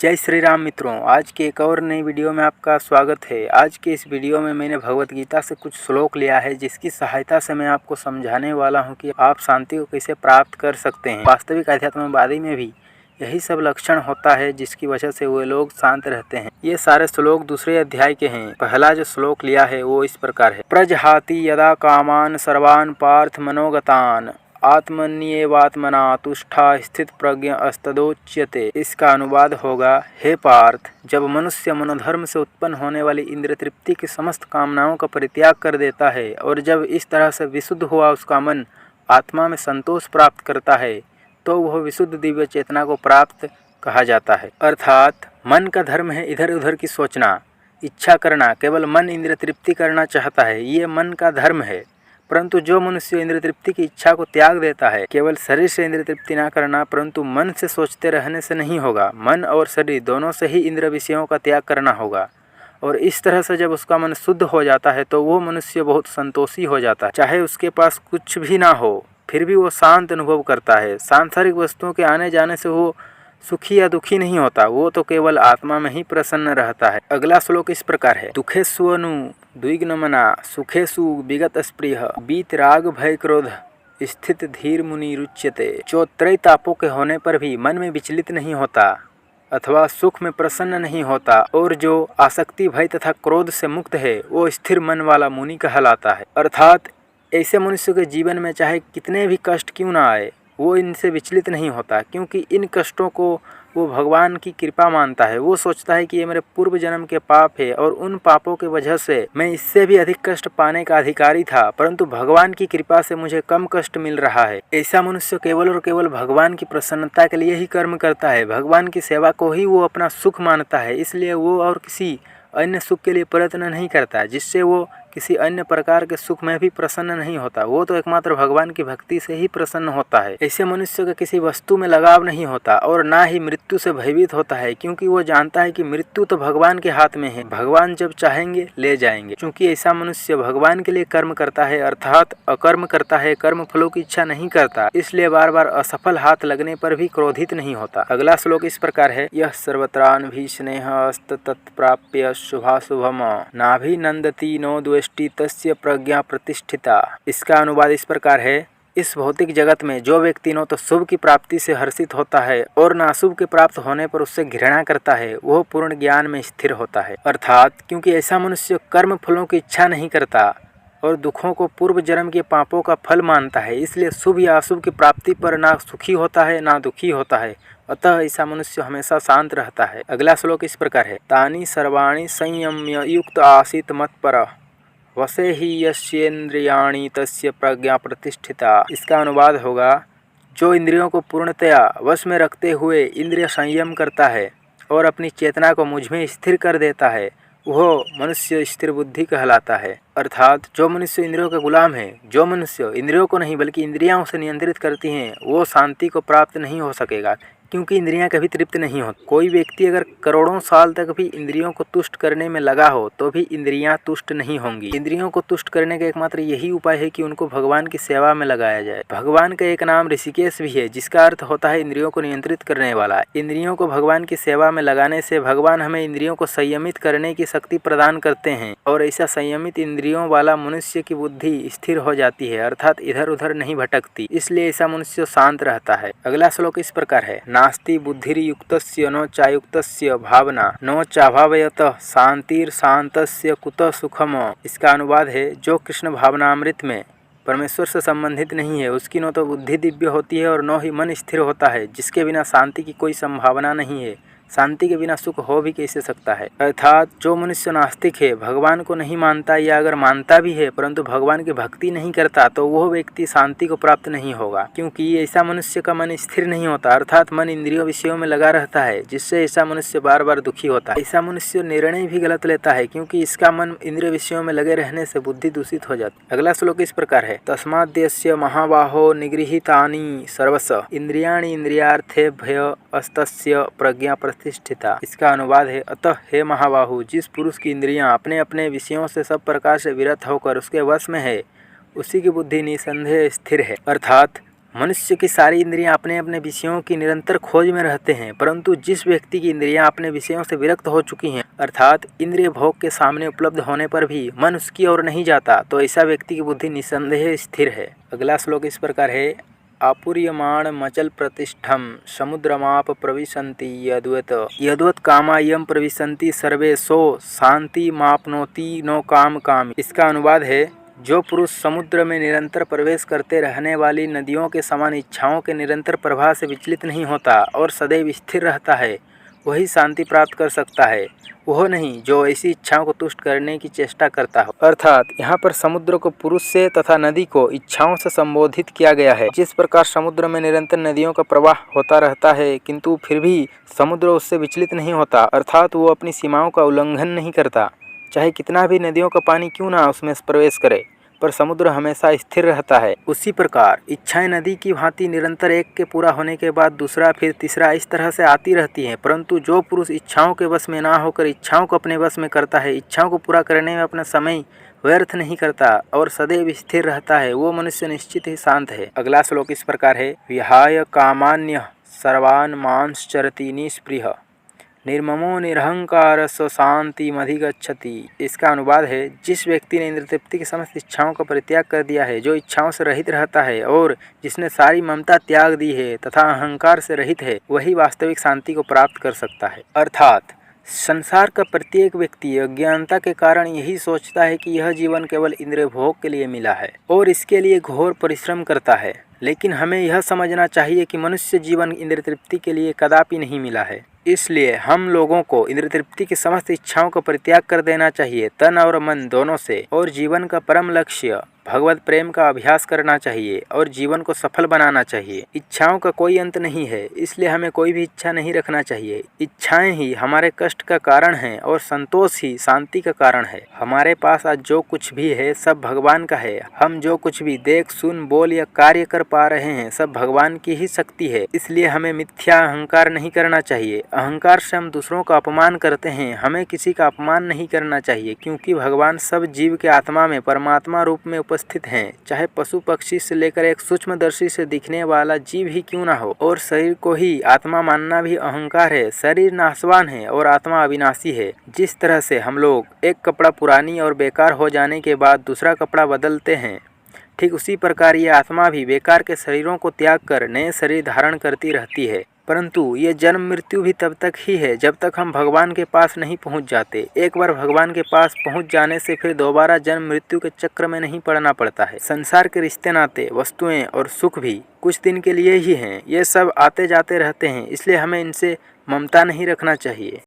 जय श्री राम मित्रों, आज के एक और नई वीडियो में आपका स्वागत है। आज के इस वीडियो में मैंने भगवत गीता से कुछ श्लोक लिया है, जिसकी सहायता से मैं आपको समझाने वाला हूं कि आप शांति को कैसे प्राप्त कर सकते हैं। वास्तविक आध्यात्मवादी में भी यही सब लक्षण होता है, जिसकी वजह से वे लोग शांत रहते हैं। ये सारे श्लोक दूसरे अध्याय के हैं। पहला जो श्लोक लिया है वो इस प्रकार है। प्रजहाति यदा कामान सर्वान पार्थ मनोगतान आत्मन्येवात्मना तुष्टा स्थित प्रज्ञ अस्तदोच्यते। इसका अनुवाद होगा, हे पार्थ, जब मनुष्य मनोधर्म से उत्पन्न होने वाली इंद्रिय तृप्ति की समस्त कामनाओं का परित्याग कर देता है और जब इस तरह से विशुद्ध हुआ उसका मन आत्मा में संतोष प्राप्त करता है, तो वह विशुद्ध दिव्य चेतना को प्राप्त कहा जाता है। अर्थात मन का धर्म है इधर उधर की सोचना, इच्छा करना। केवल मन इंद्रिय तृप्ति करना चाहता है, ये मन का धर्म है। परंतु जो मनुष्य इंद्रिय तृप्ति की इच्छा को त्याग देता है, केवल शरीर से इंद्रिय तृप्ति ना करना, परंतु मन से सोचते रहने से नहीं होगा। मन और शरीर दोनों से ही इंद्रिय विषयों का त्याग करना होगा। और इस तरह से जब उसका मन शुद्ध हो जाता है तो वो मनुष्य बहुत संतोषी हो जाता है। चाहे उसके पास कुछ भी ना हो, फिर भी वो शांत अनुभव करता है। सांसारिक वस्तुओं के आने जाने से वो सुखी या दुखी नहीं होता, वो तो केवल आत्मा में ही प्रसन्न रहता है। अगला श्लोक इस प्रकार है। दुखेष्वनु द्विग्नमना सुखेषु विगत स्पृह बीत राग भय क्रोध स्थित धीर मुनि रुच्यते। जो त्रय तापों के होने पर भी मन में विचलित नहीं होता अथवा सुख में प्रसन्न नहीं होता और जो आसक्ति भय तथा क्रोध से मुक्त है, वो स्थिर मन वाला मुनि कहलाता है। अर्थात ऐसे मनुष्य के जीवन में चाहे कितने भी कष्ट क्यों ना आए, वो इनसे विचलित नहीं होता, क्योंकि इन कष्टों को वो भगवान की कृपा मानता है। वो सोचता है कि ये मेरे पूर्व जन्म के पाप है और उन पापों की वजह से मैं इससे भी अधिक कष्ट पाने का अधिकारी था, परंतु भगवान की कृपा से मुझे कम कष्ट मिल रहा है। ऐसा मनुष्य केवल और केवल भगवान की प्रसन्नता के लिए ही कर्म करता है। भगवान की सेवा को ही वो अपना सुख मानता है, इसलिए वो और किसी अन्य सुख के लिए प्रयत्न नहीं करता, जिससे वो किसी अन्य प्रकार के सुख में भी प्रसन्न नहीं होता। वो तो एकमात्र भगवान की भक्ति से ही प्रसन्न होता है। ऐसे मनुष्य का किसी वस्तु में लगाव नहीं होता और ना ही मृत्यु से भयभीत होता है, क्योंकि वो जानता है कि मृत्यु तो भगवान के हाथ में है, भगवान जब चाहेंगे ले जाएंगे। क्योंकि ऐसा मनुष्य भगवान के लिए कर्म करता है, अर्थात अकर्म करता है, कर्म फलों की इच्छा नहीं करता, इसलिए बार बार असफल हाथ लगने पर भी क्रोधित नहीं होता। अगला श्लोक इस प्रकार है। यह सर्वत्रान्भिस्नेह अस्त तत्प्राप्य शुभाशुभम नाभिनंदति नो द्वेष्टि तस्य प्रज्ञा प्रतिष्ठिता। इसका अनुवाद इस प्रकार है। इस भौतिक जगत में जो व्यक्ति न तो शुभ की प्राप्ति से हर्षित होता है और न अशुभ के प्राप्त होने पर उससे घृणा करता है, वह पूर्ण ज्ञान में स्थिर होता है। अर्थात क्योंकि ऐसा मनुष्य कर्म फलों की इच्छा नहीं करता और दुखों को पूर्व जन्म के पापों का फल मानता है, इसलिए शुभ या अशुभ की प्राप्ति पर ना सुखी होता है ना दुखी होता है। अतः ऐसा मनुष्य हमेशा शांत रहता है। अगला श्लोक इस प्रकार है। तानि सर्वाणि संयम्य युक्त आसीत मत्पर वसे ही यस्येन्द्रियाणि तस्य प्रज्ञा प्रतिष्ठिता। इसका अनुवाद होगा, जो इंद्रियों को पूर्णतया वश में रखते हुए इंद्रिय संयम करता है और अपनी चेतना को मुझ में स्थिर कर देता है, वह मनुष्य स्थिर बुद्धि कहलाता है। अर्थात जो मनुष्य इंद्रियों का गुलाम है, जो मनुष्य इंद्रियों को नहीं बल्कि इंद्रियों से नियंत्रित करती हैं, वो शांति को प्राप्त नहीं हो सकेगा, क्योंकि इंद्रियां कभी तृप्त नहीं होती। कोई व्यक्ति अगर करोड़ों साल तक भी इंद्रियों को तुष्ट करने में लगा हो तो भी इंद्रियां तुष्ट नहीं होंगी। इंद्रियों को तुष्ट करने का एकमात्र यही उपाय है कि उनको भगवान की सेवा में लगाया जाए। भगवान का एक नाम ऋषिकेश भी है, जिसका अर्थ होता है इंद्रियों को नियंत्रित करने वाला। इंद्रियों को भगवान की सेवा में लगाने से भगवान हमें इंद्रियों को संयमित करने की शक्ति प्रदान करते हैं और ऐसा संयमित इंद्रियों वाला मनुष्य की बुद्धि स्थिर हो जाती है, अर्थात इधर उधर नहीं भटकती। इसलिए ऐसा मनुष्य शांत रहता है। अगला श्लोक इस प्रकार है। नास्ति बुद्धिर्युक्तस्य न चायुक्तस्य भावना न चाभावयतः शांतिर्शान्तस्य कुतः सुखम। इसका अनुवाद है, जो कृष्ण भावनामृत में परमेश्वर से संबंधित नहीं है, उसकी न तो बुद्धि दिव्य होती है और न ही मन स्थिर होता है, जिसके बिना शांति की कोई संभावना नहीं है। शांति के बिना सुख हो भी कैसे सकता है। अर्थात जो मनुष्य नास्तिक है, भगवान को नहीं मानता या अगर मानता भी है परंतु भगवान की भक्ति नहीं करता, तो वह व्यक्ति शांति को प्राप्त नहीं होगा, क्योंकि ऐसा मनुष्य का मन स्थिर नहीं होता, अर्थात मन इंद्रियों विषयों में लगा रहता है, जिससे ऐसा मनुष्य बार बार दुखी होता है। ऐसा मनुष्य निर्णय भी गलत लेता है, क्योंकि इसका मन इंद्रिय विषयों में लगे रहने से बुद्धि दूषित हो जाती। अगला श्लोक इस प्रकार है। तस्माद्यस्य महाबाहो निगृहीतानि सर्वस इंद्रियाणि इंद्रियार्थेभ्य अस्तस्य प्रज्ञा प्रतिष्ठिता। इसका अनुवाद है, अतः हे महाबाहु, जिस पुरुष की इंद्रियां अपने अपने विषयों से सब प्रकार से विरत होकर उसके वश में है, उसी की बुद्धि निसंदेह स्थिर है। अर्थात मनुष्य की सारी इंद्रियां अपने अपने विषयों की निरंतर खोज में रहते हैं, परंतु जिस व्यक्ति की इंद्रियां अपने विषयों से विरक्त हो चुकी हैं, अर्थात इंद्रिय भोग के सामने उपलब्ध होने पर भी मन उसकी ओर नहीं जाता, तो ऐसा व्यक्ति की बुद्धि निसंदेह स्थिर है। अगला श्लोक इस प्रकार है, आपूर्यमाण मचल प्रतिष्ठम समुद्रमाप प्रविशन्ति यद्वत् कामा यम प्रविशन्ति सर्वे सो शांति मापनोति नो काम काम। इसका अनुवाद है, जो पुरुष समुद्र में निरंतर प्रवेश करते रहने वाली नदियों के समान इच्छाओं के निरंतर प्रवाह से विचलित नहीं होता और सदैव स्थिर रहता है, वही शांति प्राप्त कर सकता है, वह नहीं जो ऐसी इच्छाओं को तुष्ट करने की चेष्टा करता हो। अर्थात यहाँ पर समुद्र को पुरुष से तथा नदी को इच्छाओं से संबोधित किया गया है। जिस प्रकार समुद्र में निरंतर नदियों का प्रवाह होता रहता है, किंतु फिर भी समुद्र उससे विचलित नहीं होता, अर्थात वो अपनी सीमाओं का उल्लंघन नहीं करता। चाहे कितना भी नदियों का पानी क्यों ना उसमें प्रवेश करे, पर समुद्र हमेशा स्थिर रहता है। उसी प्रकार इच्छाएं नदी की भांति निरंतर एक के पूरा होने के बाद दूसरा फिर तीसरा इस तरह से आती रहती हैं, परंतु जो पुरुष इच्छाओं के वश में ना होकर इच्छाओं को अपने वश में करता है, इच्छाओं को पूरा करने में अपना समय व्यर्थ नहीं करता और सदैव स्थिर रहता है, वो मनुष्य निश्चित ही शांत है। अगला श्लोक इस प्रकार है, विहाय कामान्य सर्वान् मांश्चरति निस्पृह निर्ममो निरहंकार शांतिमधिगच्छति। इसका अनुवाद है, जिस व्यक्ति ने इंद्र तृप्ति की समस्त इच्छाओं का परित्याग कर दिया है, जो इच्छाओं से रहित रहता है और जिसने सारी ममता त्याग दी है तथा अहंकार से रहित है, वही वास्तविक शांति को प्राप्त कर सकता है। अर्थात संसार का प्रत्येक व्यक्ति अज्ञानता के कारण यही सोचता है कि यह जीवन केवल इंद्रिय भोग के लिए मिला है और इसके लिए घोर परिश्रम करता है, लेकिन हमें यह समझना चाहिए कि मनुष्य जीवन इंद्रिय तृप्ति के लिए कदापि नहीं मिला है। इसलिए हम लोगों को इंद्रिय तृप्ति की समस्त इच्छाओं का परित्याग कर देना चाहिए, तन और मन दोनों से, और जीवन का परम लक्ष्य भगवत प्रेम का अभ्यास करना चाहिए और जीवन को सफल बनाना चाहिए। इच्छाओं का कोई अंत नहीं है, इसलिए हमें कोई भी इच्छा नहीं रखना चाहिए। इच्छाएं ही हमारे कष्ट का कारण हैं और संतोष ही शांति का कारण है। हमारे पास आज जो कुछ भी है सब भगवान का है। हम जो कुछ भी देख, सुन, बोल या कार्य कर पा रहे हैं सब भगवान की ही शक्ति है। इसलिए हमें मिथ्या अहंकार नहीं करना चाहिए। अहंकार से हम दूसरों का अपमान करते हैं, हमें किसी का अपमान नहीं करना चाहिए, क्योंकि भगवान सब जीव के आत्मा में परमात्मा रूप में उपस्थित हैं, चाहे पशु पक्षी से लेकर एक सूक्ष्मदर्शी से दिखने वाला जीव ही क्यों ना हो। और शरीर को ही आत्मा मानना भी अहंकार है। शरीर नाशवान है और आत्मा अविनाशी है। जिस तरह से हम लोग एक कपड़ा पुरानी और बेकार हो जाने के बाद दूसरा कपड़ा बदलते हैं, ठीक उसी प्रकार ये आत्मा भी बेकार के शरीरों को त्याग कर नए शरीर धारण करती रहती है। परंतु ये जन्म मृत्यु भी तब तक ही है जब तक हम भगवान के पास नहीं पहुंच जाते। एक बार भगवान के पास पहुंच जाने से फिर दोबारा जन्म मृत्यु के चक्र में नहीं पड़ना पड़ता है। संसार के रिश्ते नाते, वस्तुएं और सुख भी कुछ दिन के लिए ही हैं। ये सब आते जाते रहते हैं, इसलिए हमें इनसे ममता नहीं रखना चाहिए।